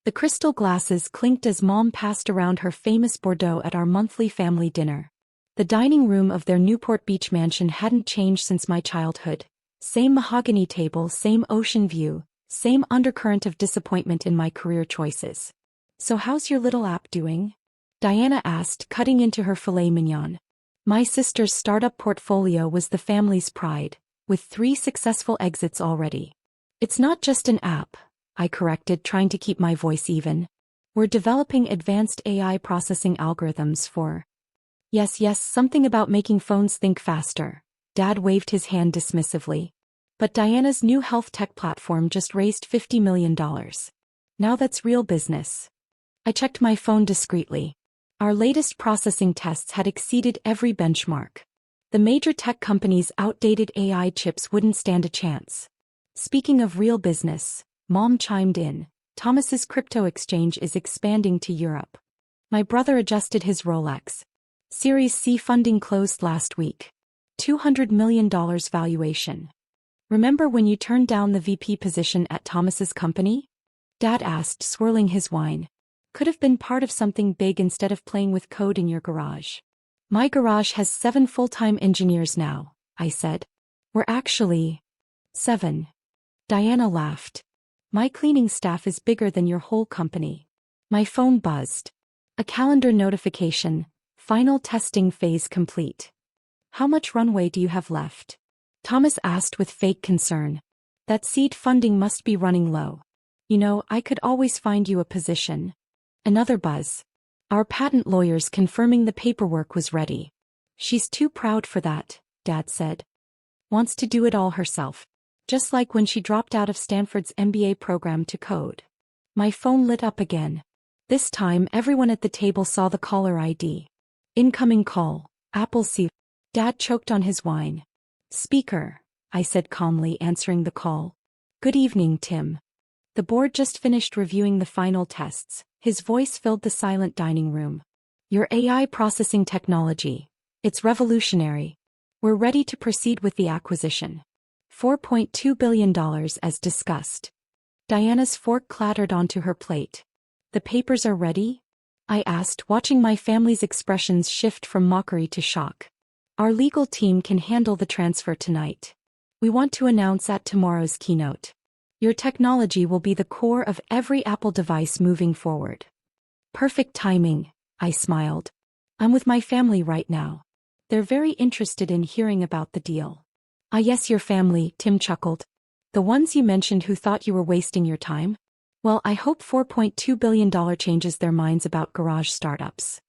The crystal glasses clinked as Mom passed around her famous Bordeaux at our monthly family dinner. The dining room of their Newport Beach mansion hadn't changed since my childhood. Same mahogany table, same ocean view, same undercurrent of disappointment in my career choices. "So how's your little app doing?" Diana asked, cutting into her filet mignon. My sister's startup portfolio was the family's pride, with 3 successful exits already. "It's not just an app," I corrected, trying to keep my voice even. "We're developing advanced AI processing algorithms for—" Yes, something about making phones think faster." Dad waved his hand dismissively. "But Diana's new health tech platform just raised $50 million. Now that's real business." I checked my phone discreetly. Our latest processing tests had exceeded every benchmark. The major tech companies' outdated AI chips wouldn't stand a chance. Speaking of real business, Mom chimed in. "Thomas's crypto exchange is expanding to Europe." My brother adjusted his Rolex. Series C funding closed last week. $200 million valuation. "Remember when you turned down the VP position at Thomas's company?" Dad asked, swirling his wine. "Could have been part of something big instead of playing with code in your garage." "My garage has 7 full-time engineers now," I said. "We're actually 7. Diana laughed. "My cleaning staff is bigger than your whole company." My phone buzzed. A calendar notification. "Final testing phase complete." "How much runway do you have left?" Thomas asked with fake concern. "That seed funding must be running low. You know, I could always find you a position." Another buzz. "Our patent lawyers confirming the paperwork was ready." "She's too proud for that," Dad said. "Wants to do it all herself. Just like when she dropped out of Stanford's MBA program to code." My phone lit up again. This time everyone at the table saw the caller ID. "Incoming call, Apple C." Dad choked on his wine. "Speaker," I said calmly, answering the call. "Good evening, Tim. The board just finished reviewing the final tests." His voice filled the silent dining room. "Your AI processing technology. It's revolutionary. We're ready to proceed with the acquisition. $4.2 billion as discussed." Diana's fork clattered onto her plate. "The papers are ready?" I asked, watching my family's expressions shift from mockery to shock. "Our legal team can handle the transfer tonight. We want to announce at tomorrow's keynote. Your technology will be the core of every Apple device moving forward." "Perfect timing," I smiled. "I'm with my family right now. They're very interested in hearing about the deal." "Ah yes, your family," Tim chuckled. "The ones you mentioned who thought you were wasting your time? Well, I hope $4.2 billion changes their minds about garage startups.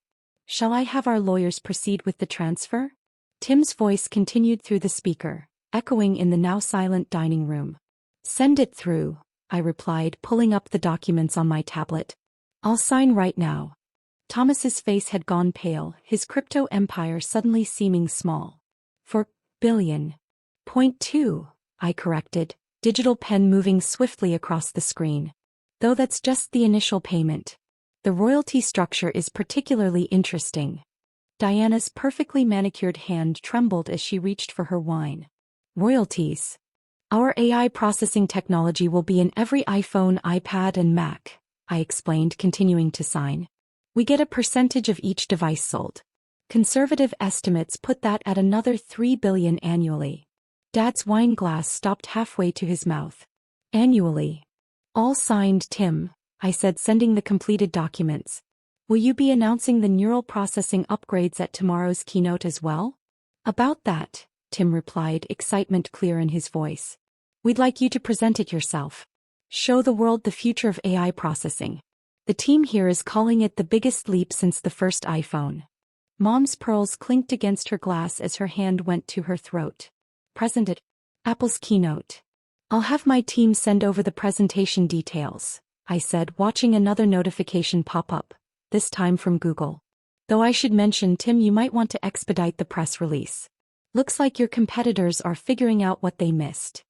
Shall I have our lawyers proceed with the transfer?" Tim's voice continued through the speaker, echoing in the now silent dining room. "Send it through," I replied, pulling up the documents on my tablet. "I'll sign right now." Thomas's face had gone pale, his crypto empire suddenly seeming small. "4 billion. .2, I corrected, digital pen moving swiftly across the screen. "Though that's just the initial payment. The royalty structure is particularly interesting." Diana's perfectly manicured hand trembled as she reached for her wine. "Royalties. Our AI processing technology will be in every iPhone, iPad, and Mac," I explained, continuing to sign. "We get a percentage of each device sold. Conservative estimates put that at another $3 billion annually." Dad's wine glass stopped halfway to his mouth. "Annually. All signed, Tim," I said, sending the completed documents. "Will you be announcing the neural processing upgrades at tomorrow's keynote as well?" "About that," Tim replied, excitement clear in his voice. "We'd like you to present it yourself. Show the world the future of AI processing. The team here is calling it the biggest leap since the first iPhone." Mom's pearls clinked against her glass as her hand went to her throat. "Present at Apple's keynote. I'll have my team send over the presentation details," I said, watching another notification pop up, this time from Google. "Though I should mention, Tim, you might want to expedite the press release. Looks like your competitors are figuring out what they missed."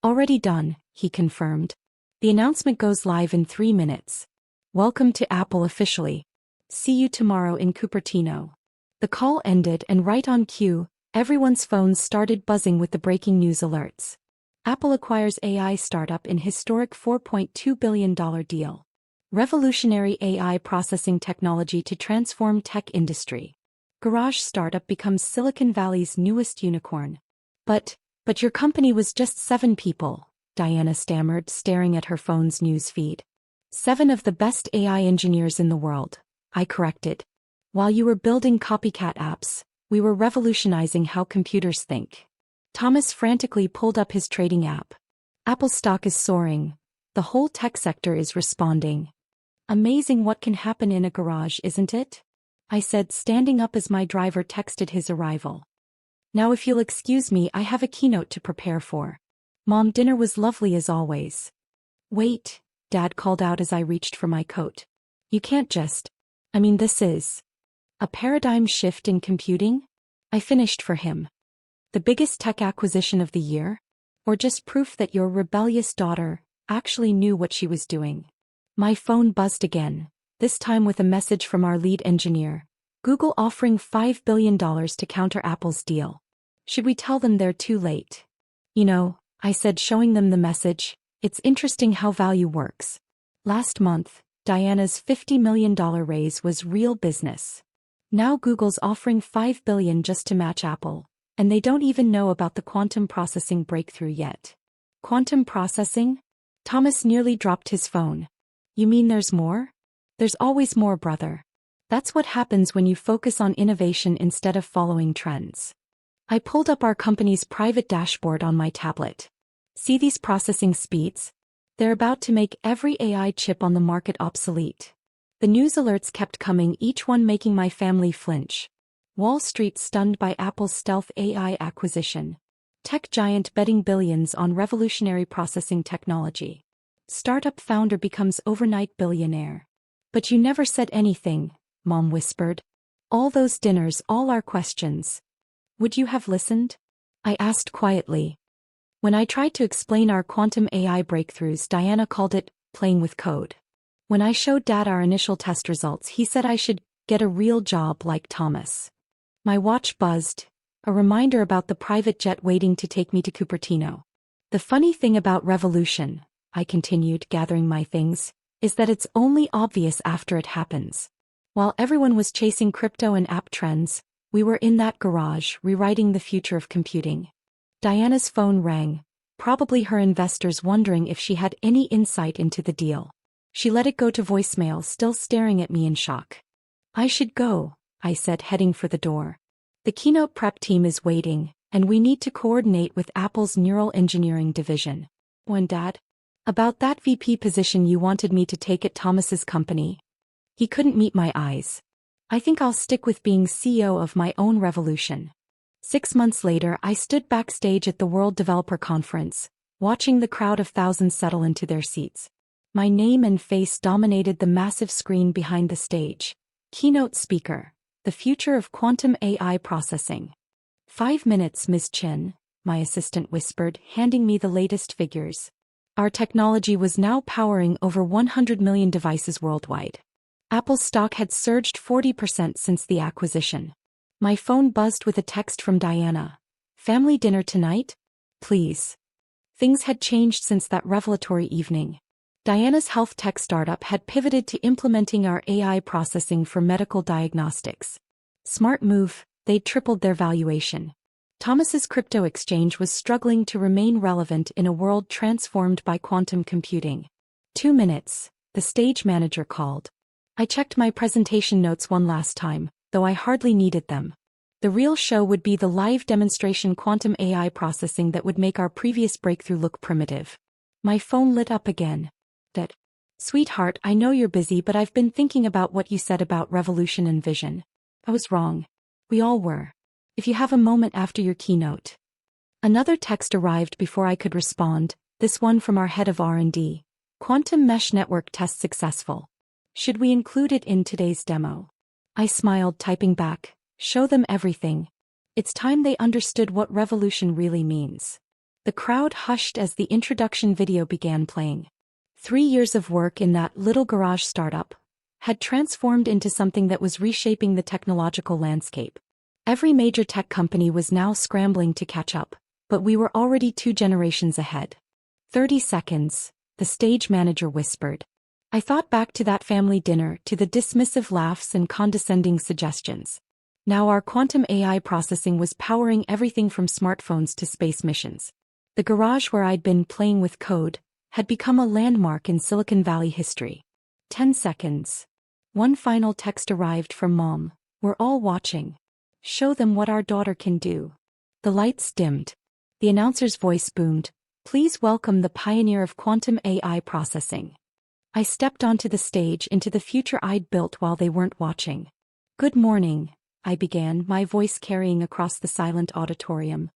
"Already done," he confirmed. "The announcement goes live in 3 minutes. Welcome to Apple officially. See you tomorrow in Cupertino." The call ended, and right on cue, everyone's phones started buzzing with the breaking news alerts. Apple acquires AI startup in historic $4.2 billion deal. Revolutionary AI processing technology to transform tech industry. Garage startup becomes Silicon Valley's newest unicorn. But your company was just 7 people, Diana stammered, staring at her phone's news feed. 7 of the best AI engineers in the world, I corrected. While you were building copycat apps, we were revolutionizing how computers think. Thomas frantically pulled up his trading app. Apple stock is soaring. The whole tech sector is responding. Amazing what can happen in a garage, isn't it? I said, standing up as my driver texted his arrival. Now if you'll excuse me, I have a keynote to prepare for. Mom, dinner was lovely as always. Wait, Dad called out as I reached for my coat. You can't just... this is... a paradigm shift in computing? I finished for him. The biggest tech acquisition of the year? Or just proof that your rebellious daughter actually knew what she was doing? My phone buzzed again, this time with a message from our lead engineer. Google offering $5 billion to counter Apple's deal. Should we tell them they're too late? I said, showing them the message, it's interesting how value works. Last month, Diana's $50 million raise was real business. Now Google's offering $5 billion just to match Apple, and they don't even know about the quantum processing breakthrough yet. Quantum processing? Thomas nearly dropped his phone. You mean there's more? There's always more, brother. That's what happens when you focus on innovation instead of following trends. I pulled up our company's private dashboard on my tablet. See these processing speeds? They're about to make every AI chip on the market obsolete. The news alerts kept coming, each one making my family flinch. Wall Street stunned by Apple's stealth AI acquisition. Tech giant betting billions on revolutionary processing technology. Startup founder becomes overnight billionaire. But you never said anything, Mom whispered. All those dinners, all our questions. Would you have listened? I asked quietly. When I tried to explain our quantum AI breakthroughs, Diana called it playing with code. When I showed Dad our initial test results, he said I should get a real job like Thomas. My watch buzzed, a reminder about the private jet waiting to take me to Cupertino. The funny thing about revolution, I continued, gathering my things, is that it's only obvious after it happens. While everyone was chasing crypto and app trends, we were in that garage rewriting the future of computing. Diana's phone rang, probably her investors wondering if she had any insight into the deal. She let it go to voicemail, still staring at me in shock. I should go, I said, heading for the door. The keynote prep team is waiting, and we need to coordinate with Apple's neural engineering division. When Dad? About that VP position you wanted me to take at Thomas's company. He couldn't meet my eyes. I think I'll stick with being CEO of my own revolution. 6 months later, I stood backstage at the World Developer Conference, watching the crowd of thousands settle into their seats. My name and face dominated the massive screen behind the stage. Keynote speaker, the future of quantum AI processing. 5 minutes, Ms. Chen, my assistant whispered, handing me the latest figures. Our technology was now powering over 100 million devices worldwide. Apple's stock had surged 40% since the acquisition. My phone buzzed with a text from Diana. Family dinner tonight? Please. Things had changed since that revelatory evening. Diana's health tech startup had pivoted to implementing our AI processing for medical diagnostics. Smart move, they'd tripled their valuation. Thomas's crypto exchange was struggling to remain relevant in a world transformed by quantum computing. 2 minutes, the stage manager called. I checked my presentation notes one last time, though I hardly needed them. The real show would be the live demonstration quantum AI processing that would make our previous breakthrough look primitive. My phone lit up again. Dad. Sweetheart, I know you're busy, but I've been thinking about what you said about revolution and vision. I was wrong. We all were. If you have a moment after your keynote. Another text arrived before I could respond, this one from our head of R&D. Quantum mesh network test successful. Should we include it in today's demo? I smiled, typing back, show them everything. It's time they understood what revolution really means. The crowd hushed as the introduction video began playing. 3 years of work in that little garage startup had transformed into something that was reshaping the technological landscape. Every major tech company was now scrambling to catch up, but we were already 2 generations ahead. 30 seconds, the stage manager whispered. I thought back to that family dinner, to the dismissive laughs and condescending suggestions. Now our quantum AI processing was powering everything from smartphones to space missions. The garage where I'd been playing with code had become a landmark in Silicon Valley history. 10 seconds. One final text arrived from Mom. We're all watching. Show them what our daughter can do. The lights dimmed. The announcer's voice boomed. Please welcome the pioneer of quantum AI processing. I stepped onto the stage into the future I'd built while they weren't watching. Good morning, I began, my voice carrying across the silent auditorium.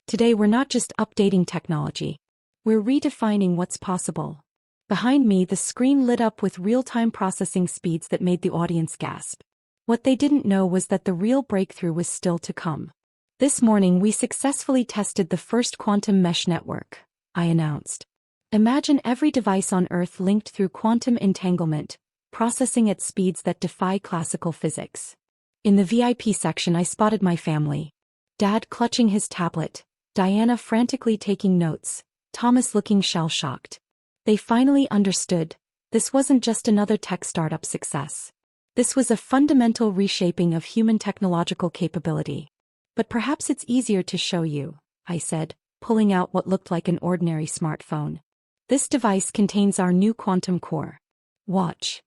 Today we're not just updating technology. We're redefining what's possible. Behind me, the screen lit up with real-time processing speeds that made the audience gasp. What they didn't know was that the real breakthrough was still to come. This morning we successfully tested the first quantum mesh network, I announced. Imagine every device on Earth linked through quantum entanglement, processing at speeds that defy classical physics. In the VIP section I spotted my family. Dad clutching his tablet, Diana frantically taking notes, Thomas looking shell-shocked. They finally understood. This wasn't just another tech startup success. This was a fundamental reshaping of human technological capability. But perhaps it's easier to show you, I said, pulling out what looked like an ordinary smartphone. This device contains our new quantum core. Watch.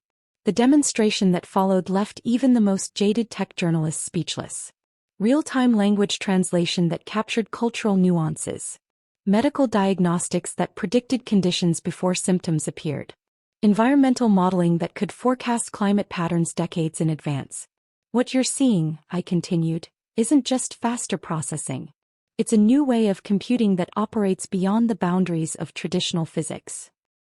The demonstration that followed left even the most jaded tech journalists speechless. Real-time language translation that captured cultural nuances. Medical diagnostics that predicted conditions before symptoms appeared. Environmental modeling that could forecast climate patterns decades in advance. What you're seeing, I continued, isn't just faster processing. It's a new way of computing that operates beyond the boundaries of traditional physics.